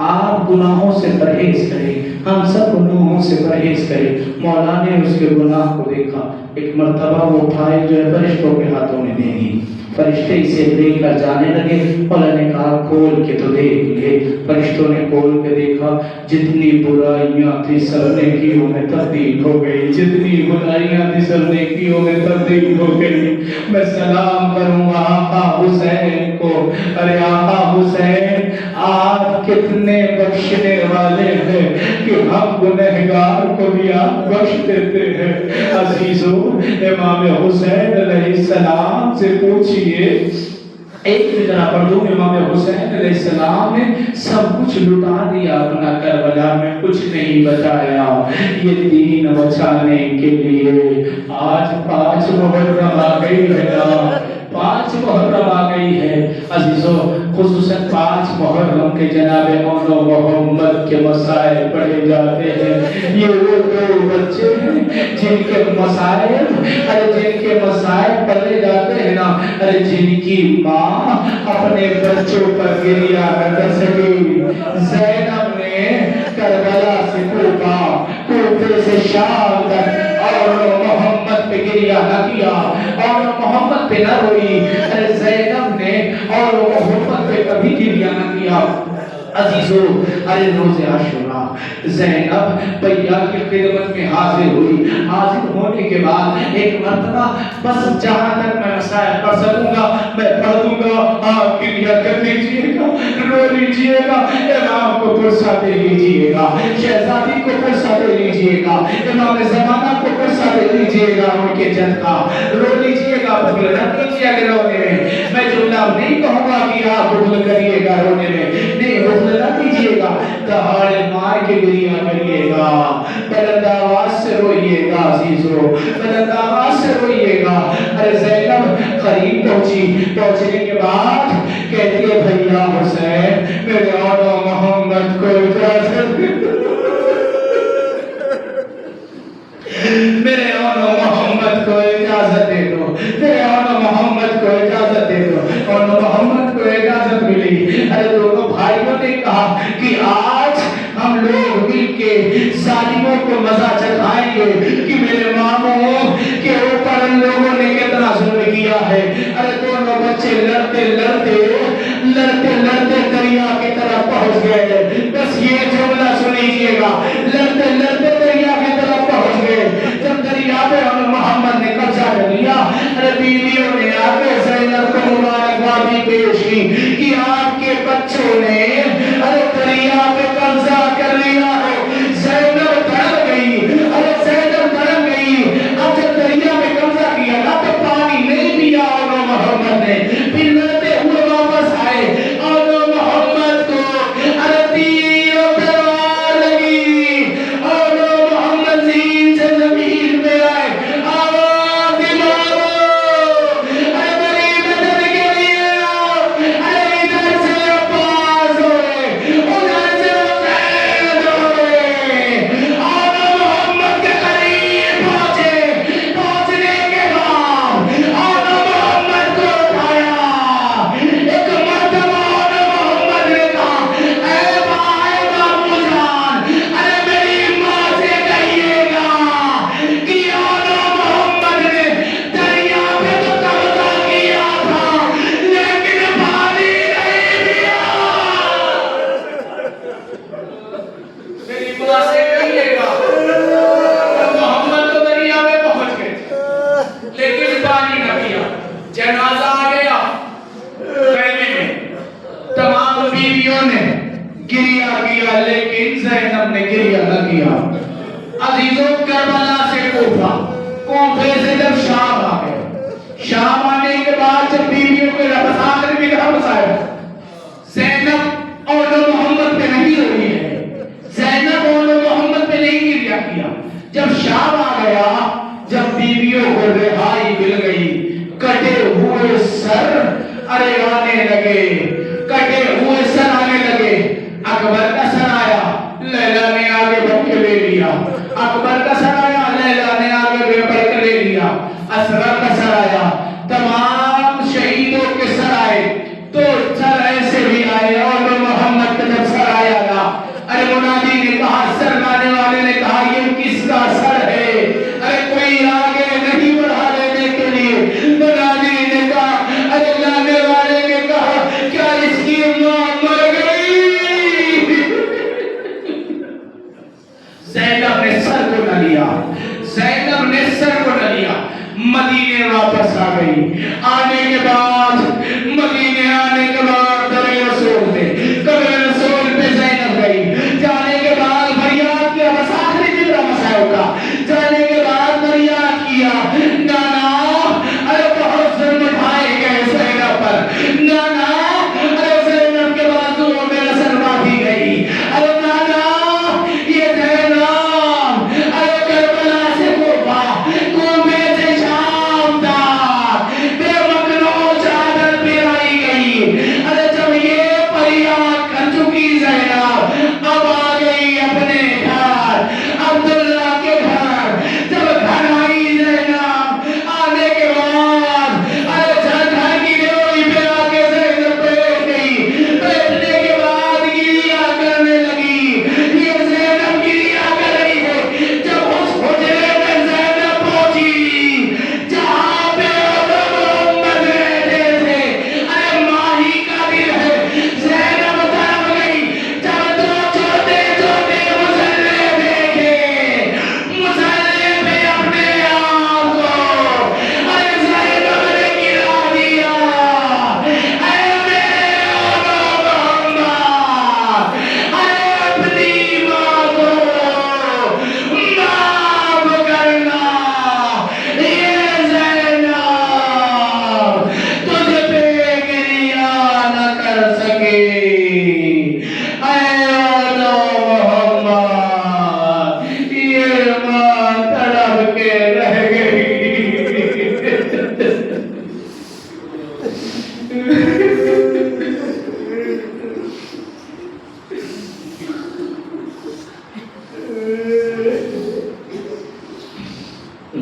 آپ گناہوں سے پرہیز کریں، ہم سب گناہوں سے پرہیز کریں۔ مولا نے اس کے گناہ کو دیکھا، ایک مرتبہ وہ اٹھائے جو ہے فرشتوں کے ہاتھوں میں دے دی، فرشتے اسے لے کر جانے لگے۔ مولا نے کہا کھول کے تو دیکھ لے۔ فرشتوں نے کھول کے دیکھا، جتنی برائیاں تھی سب نیکیوں میں تبدیل ہو گئی، جتنی برائیاں تھی سب نیکیوں میں تبدیل ہو گئی۔ میں سلام کروں آقا حسین کو، ارے آقا حسین آپ کتنے بخشنے والے ہیں کہ ہم گنہگار کو بھی آپ بخش دیتے ہیں۔ عزیزو، امام حسین علیہ السلام سے پوچھئے ایک فکرہ پڑھ دوں، امام حسین علیہ السلام نے سب کچھ لٹا دیا اپنا کربلا میں، کچھ نہیں بچایا۔ یہ دین بچانے کے لیے آج 5 محرم آ گئی ہے نا، 5 محرم آ گئی ہے عزیزو، خصوصاً 5 محرم کے جناب اون و محمد کے مسائل پڑھے جاتے ہیں۔ یہ وہ 2 بچے ہیں جن کے مسائل، ارے جن کے مسائل پڑھے جاتے ہیں نا، ارے جن کی ماں اپنے بچوں پر گریا نہ کر سکی۔ زینب نے کربلا سے کوفہ، کوفے سے شام تک اور محمد پہ گریا نہ کیا، اور محمد پہ نہ روئی۔ ارے زینب نے اور محمد پہ کبھی گریا نہ کیا۔ عزیزو، ارے روز عاشورہ زینب بھیا کی خدمت میں حاضر ہوئی۔ حاضر ہونے کے بعد ایک مرتبہ بس جہاں تک میں مسائل پڑھ سکوں گا میں پڑھ دوں گا، آپ کریا کر لیجئے گا، رو لیجئے گا، امام کو پرسہ دے لیجئے گا، شہزادی کو پرسہ دے لیجئے گا، امام زمانہ کو پرسہ دے لیجئے گا، ان کے جد کا رو لیجئے گا، بغل نہ کیجئے گا رونے میں۔ میں جملہ نہیں کہوں گا کہ آپ بغل کریے گا رونے میں، نہیں بغل نہ کیجئے گا، دہاڑے مار کے گریا کریے گا، بلند آواز سے روئیے گا عزیزو، بلند آواز سے روئیے گا۔ ارے زینب قریب پہنچی، پہنچنے کے بعد کہتی ہے بھیا حسین میرے آقا محمد کو اجازت دے دو، میرے آقا محمد کو اجازت دے دو، میرے آقا محمد کو اجازت دے دو، اور محمد کو اجازت ملی۔ ارے دونوں بھائیوں نے کہا کہ آج ہم لوگ مل کے ظالموں کو مزہ چکھائیں گے کہ میرے ماموں کے اوپر ان لوگوں نے کتنا ظلم کیا ہے۔ ارے دونوں بچے لڑتے لڑتے لڑتے لڑتے دریا کی طرف پہنچ گئے۔ بس یہ جملہ سنیجیے گا، لڑتے لڑتے دریا کی طرف پہنچ گئے۔ جب دریا پہ محمد نے قبضہ کر لیا، ارے بیویوں نے آ کے زینب کو مبارکبادی پیش کی کہ آپ کے بچوں نے ارے دریا پہ قبضہ کر لیا ہے۔ زینب تڑپ گئی، ارے زینب تڑپ گئی۔ اب جب دریا پہ قبضہ کیا نا تو پانی نہیں پیا اور محمد نے، پھر لڑتے ہوئے واپس آئے اور محمد کو ارے تیر و تلوار لگی اور محمد زین سے زمین پہ آئے، آواز مارو، ارے میری مدد کے لیے آؤ، ارے ادھر سے عباس ہوئے، ادھر سے عبید ہوئے، اور محمد کے قریب پہنچے، پہنچنے کے بعد اور محمد کو اٹھایا۔ ایک مرتبہ اور محمد نے کہا اے بابو جان، ارے میری ماں سے کہیے گا کہ اور محمد نے دریا پہ تو قبضہ کیا تھا لیکن پانی نہیں پیا۔ میری ماں سے کہیے گا محمد تو دریا میں پہنچ گئے لیکن پانی نہ پیا۔ جنازہ آ گیا خیمے میں، تمام بیویوں نے گریا کیا لیکن زینب نے گریا نہ کیا۔ عزیزوں، کربلا سے کوفہ، کوفے سے جب شام آ گئے، شام آنے کے بعد جب بیویوں کے ربط آخر میں گھر بسائے، زینب اور محمد پہ نہیں روئی ہے، زینب اور محمد پہ نہیں گریا کیا۔ جب شام آ گیا، جب بیویوں کو رہائی مل گئی، کٹے ہوئے سر ارے آنے لگے، کٹے ہوئے سر آنے لگے۔ اکبر کا سر آیا، لیلا نے آگے بڑھ کے لے لیا، اکبر کا سر آیا، لیلا نے آگے بڑھ کے لے لیا، اصغر کا سر آیا، تمام شہیدوں کے سر آئے، تو سر ایسے بھی آئے اور محمد کا جب سر آیا گا، ارے منادی نے کہا، سر لانے والے نے کہا یہ کس کا سر ہے؟ ارے کوئی آگے نہیں بڑھا لینے کے لیے، منادی نے کہا، ارے لانے والے نے کہا کیا اس کی ماں مر گئی؟ زینب نے سر کو نہ لیا، زینب نے سر کو نہ لیا، مدینے واپس آ گئی۔ آنے کے بعد مدینے آنے کے بعد در رسول پہ، قبر رسول پہ زینب گئی۔ جانے کے بعد فریاد کیا، بس آخری جملہ مسائل کا، جانے کے بعد فریاد کیا، نانا ارے بہت ظلم اٹھائے گئے زینب پر،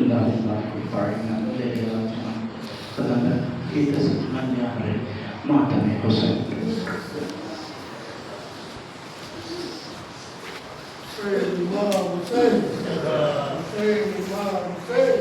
lillahi wa inna ilaihi raji'un. Kadang kita sebenarnya mata Husain. Hussein, Imam Hussein.